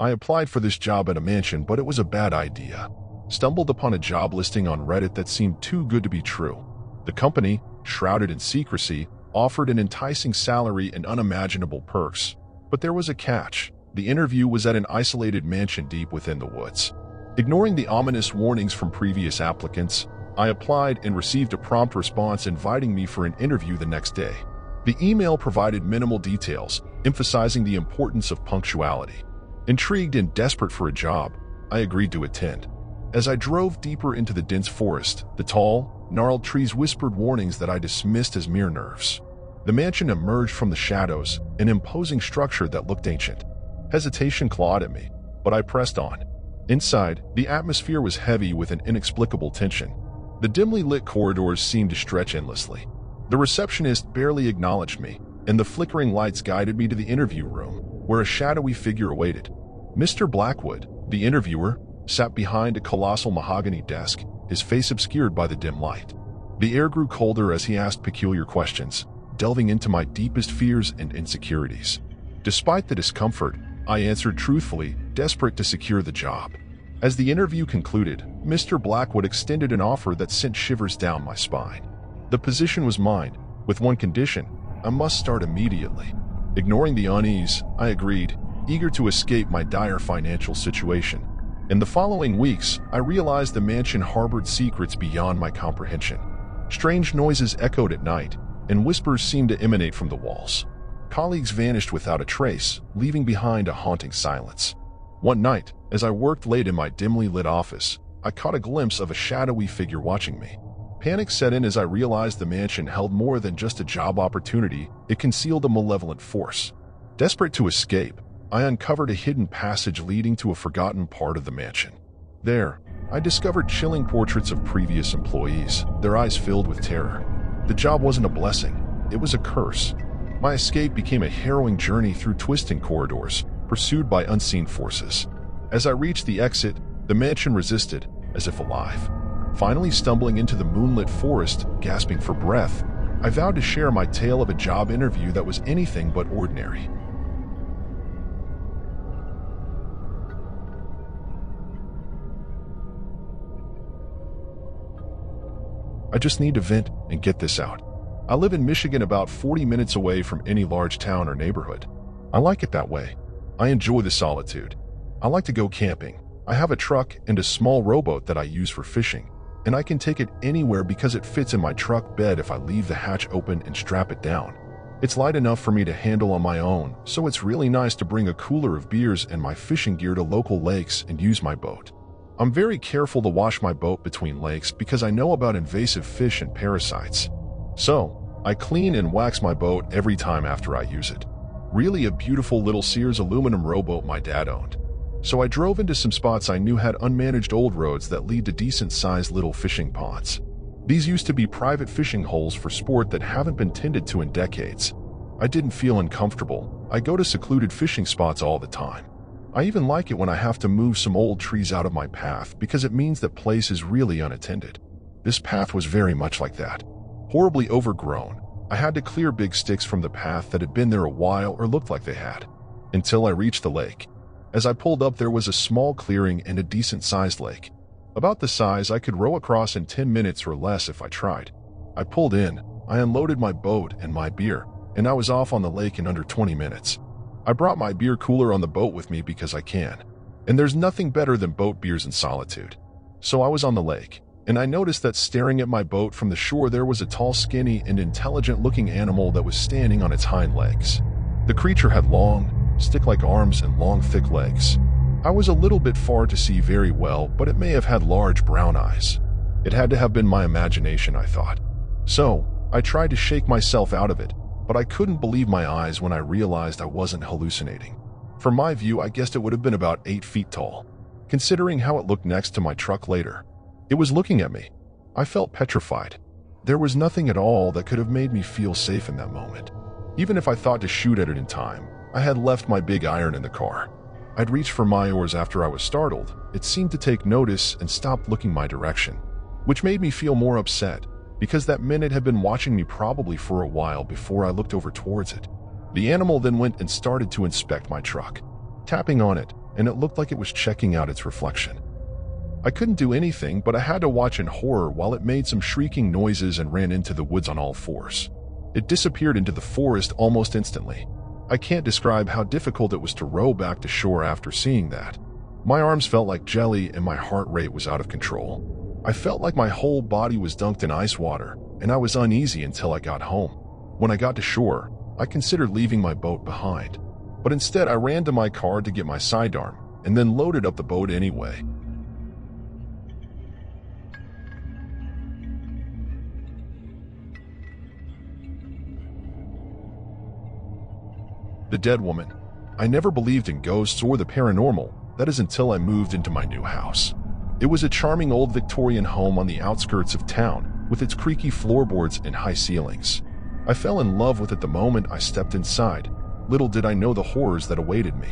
I applied for this job at a mansion, but it was a bad idea. Stumbled upon a job listing on Reddit that seemed too good to be true. The company, shrouded in secrecy, offered an enticing salary and unimaginable perks. But there was a catch. The interview was at an isolated mansion deep within the woods. Ignoring the ominous warnings from previous applicants, I applied and received a prompt response inviting me for an interview the next day. The email provided minimal details, emphasizing the importance of punctuality. Intrigued and desperate for a job, I agreed to attend. As I drove deeper into the dense forest, the tall, gnarled trees whispered warnings that I dismissed as mere nerves. The mansion emerged from the shadows, an imposing structure that looked ancient. Hesitation clawed at me, but I pressed on. Inside, the atmosphere was heavy with an inexplicable tension. The dimly lit corridors seemed to stretch endlessly. The receptionist barely acknowledged me, and the flickering lights guided me to the interview room, where a shadowy figure awaited. Mr. Blackwood, the interviewer, sat behind a colossal mahogany desk, his face obscured by the dim light. The air grew colder as he asked peculiar questions, delving into my deepest fears and insecurities. Despite the discomfort, I answered truthfully, desperate to secure the job. As the interview concluded, Mr. Blackwood extended an offer that sent shivers down my spine. The position was mine, with one condition: I must start immediately. Ignoring the unease, I agreed, eager to escape my dire financial situation. In the following weeks, I realized the mansion harbored secrets beyond my comprehension. Strange noises echoed at night, and whispers seemed to emanate from the walls. Colleagues vanished without a trace, leaving behind a haunting silence. One night, as I worked late in my dimly lit office, I caught a glimpse of a shadowy figure watching me. Panic set in as I realized the mansion held more than just a job opportunity, it concealed a malevolent force. Desperate to escape, I uncovered a hidden passage leading to a forgotten part of the mansion. There, I discovered chilling portraits of previous employees, their eyes filled with terror. The job wasn't a blessing, it was a curse. My escape became a harrowing journey through twisting corridors, pursued by unseen forces. As I reached the exit, the mansion resisted, as if alive. Finally stumbling into the moonlit forest, gasping for breath, I vowed to share my tale of a job interview that was anything but ordinary. I just need to vent and get this out. I live in Michigan, about 40 minutes away from any large town or neighborhood. I like it that way. I enjoy the solitude. I like to go camping. I have a truck and a small rowboat that I use for fishing, and I can take it anywhere because it fits in my truck bed if I leave the hatch open and strap it down. It's light enough for me to handle on my own, so it's really nice to bring a cooler of beers and my fishing gear to local lakes and use my boat. I'm very careful to wash my boat between lakes because I know about invasive fish and parasites. So, I clean and wax my boat every time after I use it. Really a beautiful little Sears aluminum rowboat my dad owned. So I drove into some spots I knew had unmanaged old roads that lead to decent-sized little fishing ponds. These used to be private fishing holes for sport that haven't been tended to in decades. I didn't feel uncomfortable. I go to secluded fishing spots all the time. I even like it when I have to move some old trees out of my path because it means that place is really unattended. This path was very much like that. Horribly overgrown. I had to clear big sticks from the path that had been there a while or looked like they had, until I reached the lake. As I pulled up, there was a small clearing and a decent-sized lake. About the size I could row across in 10 minutes or less if I tried. I pulled in, I unloaded my boat and my beer, and I was off on the lake in under 20 minutes. I brought my beer cooler on the boat with me because I can, and there's nothing better than boat beers in solitude. So I was on the lake, and I noticed that staring at my boat from the shore there was a tall, skinny, and intelligent-looking animal that was standing on its hind legs. The creature had long, stick-like arms and long, thick legs. I was a little bit far to see very well, but it may have had large brown eyes. It had to have been my imagination, I thought. So, I tried to shake myself out of it, but I couldn't believe my eyes when I realized I wasn't hallucinating. From my view, I guessed it would have been about 8 feet tall. Considering how it looked next to my truck later, it was looking at me. I felt petrified. There was nothing at all that could have made me feel safe in that moment. Even if I thought to shoot at it in time, I had left my big iron in the car. I'd reached for my oars after I was startled. It seemed to take notice and stopped looking my direction, which made me feel more upset, because that minute had been watching me probably for a while before I looked over towards it. The animal then went and started to inspect my truck, tapping on it and it looked like it was checking out its reflection. I couldn't do anything, but I had to watch in horror while it made some shrieking noises and ran into the woods on all fours. It disappeared into the forest almost instantly. I can't describe how difficult it was to row back to shore after seeing that. My arms felt like jelly and my heart rate was out of control. I felt like my whole body was dunked in ice water, and I was uneasy until I got home. When I got to shore, I considered leaving my boat behind, but instead I ran to my car to get my sidearm and then loaded up the boat anyway. The dead woman. I never believed in ghosts or the paranormal, that is until I moved into my new house. It was a charming old Victorian home on the outskirts of town, with its creaky floorboards and high ceilings. I fell in love with it the moment I stepped inside. Little did I know the horrors that awaited me.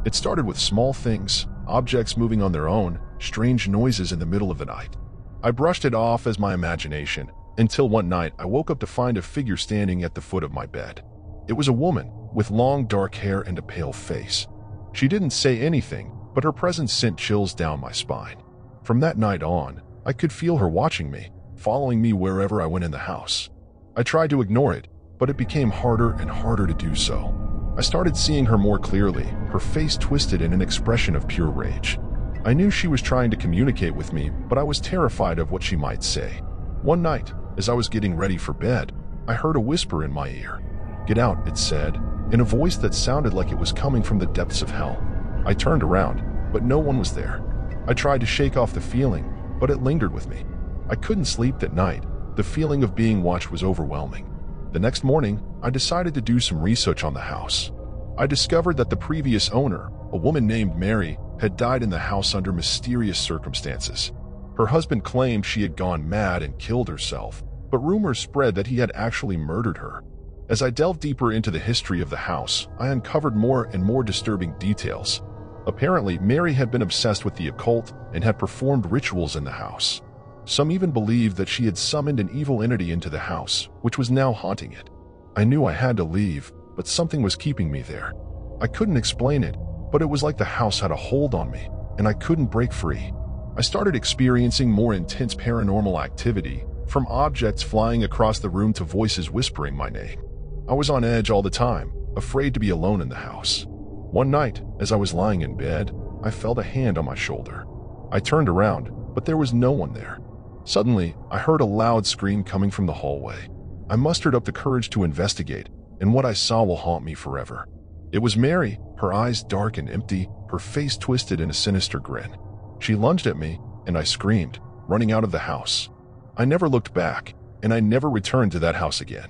It started with small things, objects moving on their own, strange noises in the middle of the night. I brushed it off as my imagination, until one night I woke up to find a figure standing at the foot of my bed. It was a woman, with long dark hair and a pale face. She didn't say anything, but her presence sent chills down my spine. From that night on, I could feel her watching me, following me wherever I went in the house. I tried to ignore it, but it became harder and harder to do so. I started seeing her more clearly, her face twisted in an expression of pure rage. I knew she was trying to communicate with me, but I was terrified of what she might say. One night, as I was getting ready for bed, I heard a whisper in my ear. "Get out," it said, in a voice that sounded like it was coming from the depths of hell. I turned around, but no one was there. I tried to shake off the feeling, but it lingered with me. I couldn't sleep that night. The feeling of being watched was overwhelming. The next morning, I decided to do some research on the house. I discovered that the previous owner, a woman named Mary, had died in the house under mysterious circumstances. Her husband claimed she had gone mad and killed herself, but rumors spread that he had actually murdered her. As I delved deeper into the history of the house, I uncovered more and more disturbing details. Apparently, Mary had been obsessed with the occult and had performed rituals in the house. Some even believed that she had summoned an evil entity into the house, which was now haunting it. I knew I had to leave, but something was keeping me there. I couldn't explain it, but it was like the house had a hold on me, and I couldn't break free. I started experiencing more intense paranormal activity, from objects flying across the room to voices whispering my name. I was on edge all the time, afraid to be alone in the house. One night, as I was lying in bed, I felt a hand on my shoulder. I turned around, but there was no one there. Suddenly, I heard a loud scream coming from the hallway. I mustered up the courage to investigate, and what I saw will haunt me forever. It was Mary, her eyes dark and empty, her face twisted in a sinister grin. She lunged at me, and I screamed, running out of the house. I never looked back, and I never returned to that house again.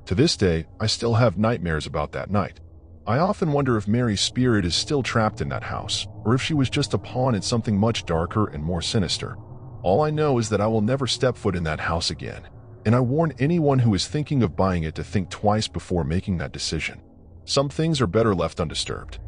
To this day, I still have nightmares about that night. I often wonder if Mary's spirit is still trapped in that house, or if she was just a pawn in something much darker and more sinister. All I know is that I will never step foot in that house again, and I warn anyone who is thinking of buying it to think twice before making that decision. Some things are better left undisturbed.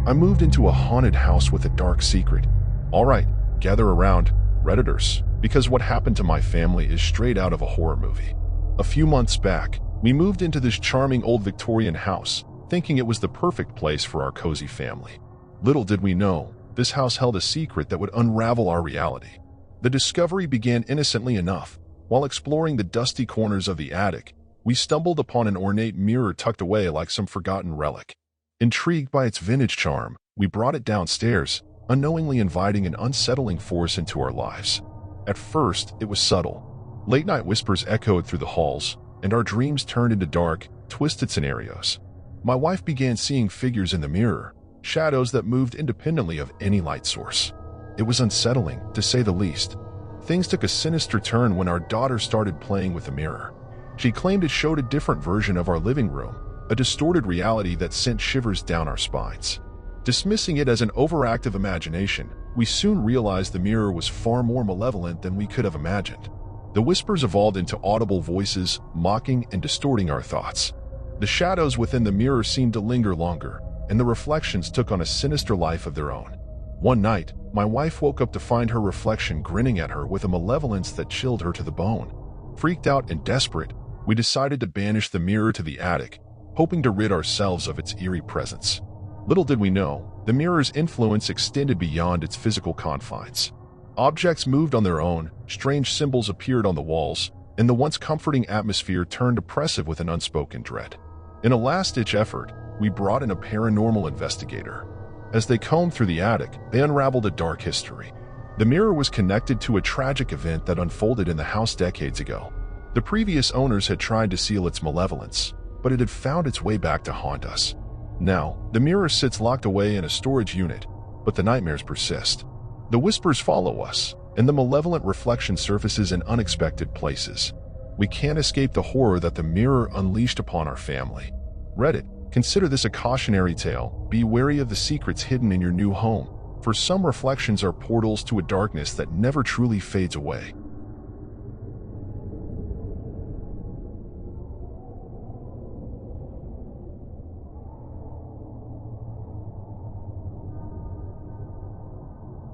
I moved into a haunted house with a dark secret. All right, gather around, Redditors, because what happened to my family is straight out of a horror movie. A few months back, we moved into this charming old Victorian house, thinking it was the perfect place for our cozy family. Little did we know, this house held a secret that would unravel our reality. The discovery began innocently enough. While exploring the dusty corners of the attic, we stumbled upon an ornate mirror tucked away like some forgotten relic. Intrigued by its vintage charm, we brought it downstairs, unknowingly inviting an unsettling force into our lives. At first, it was subtle. Late-night whispers echoed through the halls, and our dreams turned into dark, twisted scenarios. My wife began seeing figures in the mirror, shadows that moved independently of any light source. It was unsettling, to say the least. Things took a sinister turn when our daughter started playing with the mirror. She claimed it showed a different version of our living room, a distorted reality that sent shivers down our spines. Dismissing it as an overactive imagination, we soon realized the mirror was far more malevolent than we could have imagined. The whispers evolved into audible voices, mocking and distorting our thoughts. The shadows within the mirror seemed to linger longer, and the reflections took on a sinister life of their own. One night, my wife woke up to find her reflection grinning at her with a malevolence that chilled her to the bone. Freaked out and desperate, We decided to banish the mirror to the attic, hoping to rid ourselves of its eerie presence. Little did we know, the mirror's influence extended beyond its physical confines. Objects moved on their own, strange symbols appeared on the walls, and the once comforting atmosphere turned oppressive with an unspoken dread. In a last-ditch effort, we brought in a paranormal investigator. As they combed through the attic, they unraveled a dark history. The mirror was connected to a tragic event that unfolded in the house decades ago. The previous owners had tried to seal its malevolence, but it had found its way back to haunt us. Now, the mirror sits locked away in a storage unit, but the nightmares persist. The whispers follow us, and the malevolent reflection surfaces in unexpected places. We can't escape the horror that the mirror unleashed upon our family. Reddit, consider this a cautionary tale. Be wary of the secrets hidden in your new home, for some reflections are portals to a darkness that never truly fades away.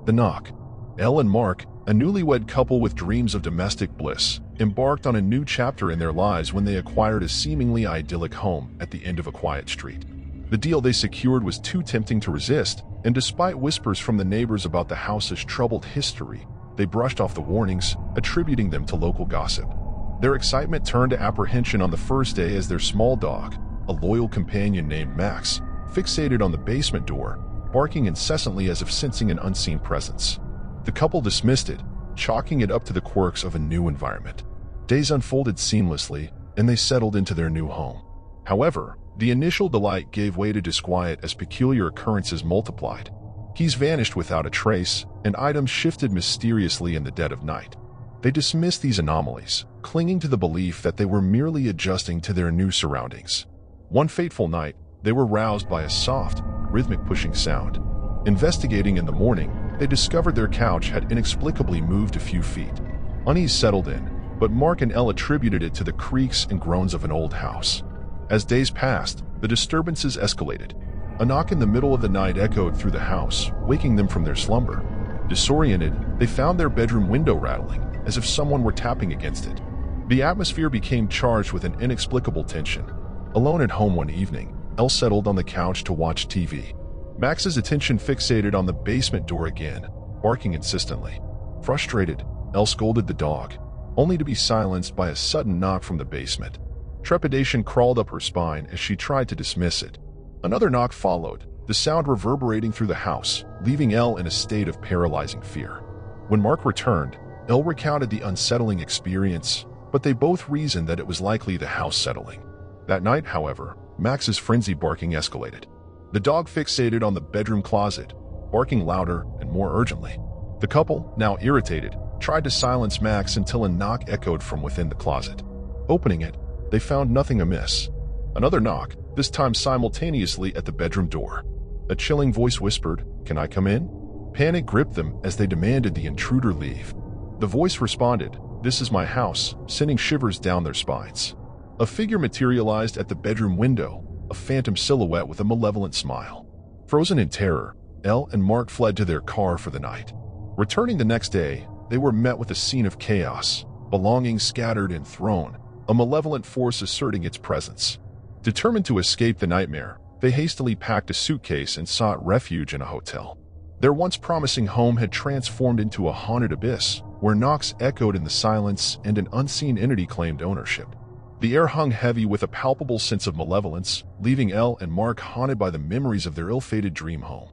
The Knock. Elle and Mark, a newlywed couple with dreams of domestic bliss, embarked on a new chapter in their lives when they acquired a seemingly idyllic home at the end of a quiet street. The deal they secured was too tempting to resist, and despite whispers from the neighbors about the house's troubled history, they brushed off the warnings, attributing them to local gossip. Their excitement turned to apprehension on the first day as their small dog, a loyal companion named Max, fixated on the basement door, barking incessantly as if sensing an unseen presence. The couple dismissed it, chalking it up to the quirks of a new environment. Days unfolded seamlessly, and they settled into their new home. However, the initial delight gave way to disquiet as peculiar occurrences multiplied. Keys vanished without a trace, and items shifted mysteriously in the dead of night. They dismissed these anomalies, clinging to the belief that they were merely adjusting to their new surroundings. One fateful night, they were roused by a soft, rhythmic pushing sound. Investigating in the morning, they discovered their couch had inexplicably moved a few feet. Unease settled in, but Mark and Elle attributed it to the creaks and groans of an old house. As days passed, the disturbances escalated. A knock in the middle of the night echoed through the house, waking them from their slumber. Disoriented, they found their bedroom window rattling, as if someone were tapping against it. The atmosphere became charged with an inexplicable tension. Alone at home one evening, Elle settled on the couch to watch TV. Max's attention fixated on the basement door again, barking insistently. Frustrated, Elle scolded the dog, only to be silenced by a sudden knock from the basement. Trepidation crawled up her spine as she tried to dismiss it. Another knock followed, the sound reverberating through the house, leaving Elle in a state of paralyzing fear. When Mark returned, Elle recounted the unsettling experience, but they both reasoned that it was likely the house settling. That night, however, Max's frenzied barking escalated. The dog fixated on the bedroom closet, barking louder and more urgently. The couple, now irritated, tried to silence Max until a knock echoed from within the closet. Opening it, they found nothing amiss. Another knock, this time simultaneously at the bedroom door. A chilling voice whispered, "Can I come in?" Panic gripped them as they demanded the intruder leave. The voice responded, "This is my house," sending shivers down their spines. A figure materialized at the bedroom window, a phantom silhouette with a malevolent smile. Frozen in terror, Elle and Mark fled to their car for the night. Returning the next day, they were met with a scene of chaos, belongings scattered and thrown, a malevolent force asserting its presence. Determined to escape the nightmare, they hastily packed a suitcase and sought refuge in a hotel. Their once promising home had transformed into a haunted abyss, where knocks echoed in the silence and an unseen entity claimed ownership. The air hung heavy with a palpable sense of malevolence, leaving Elle and Mark haunted by the memories of their ill-fated dream home.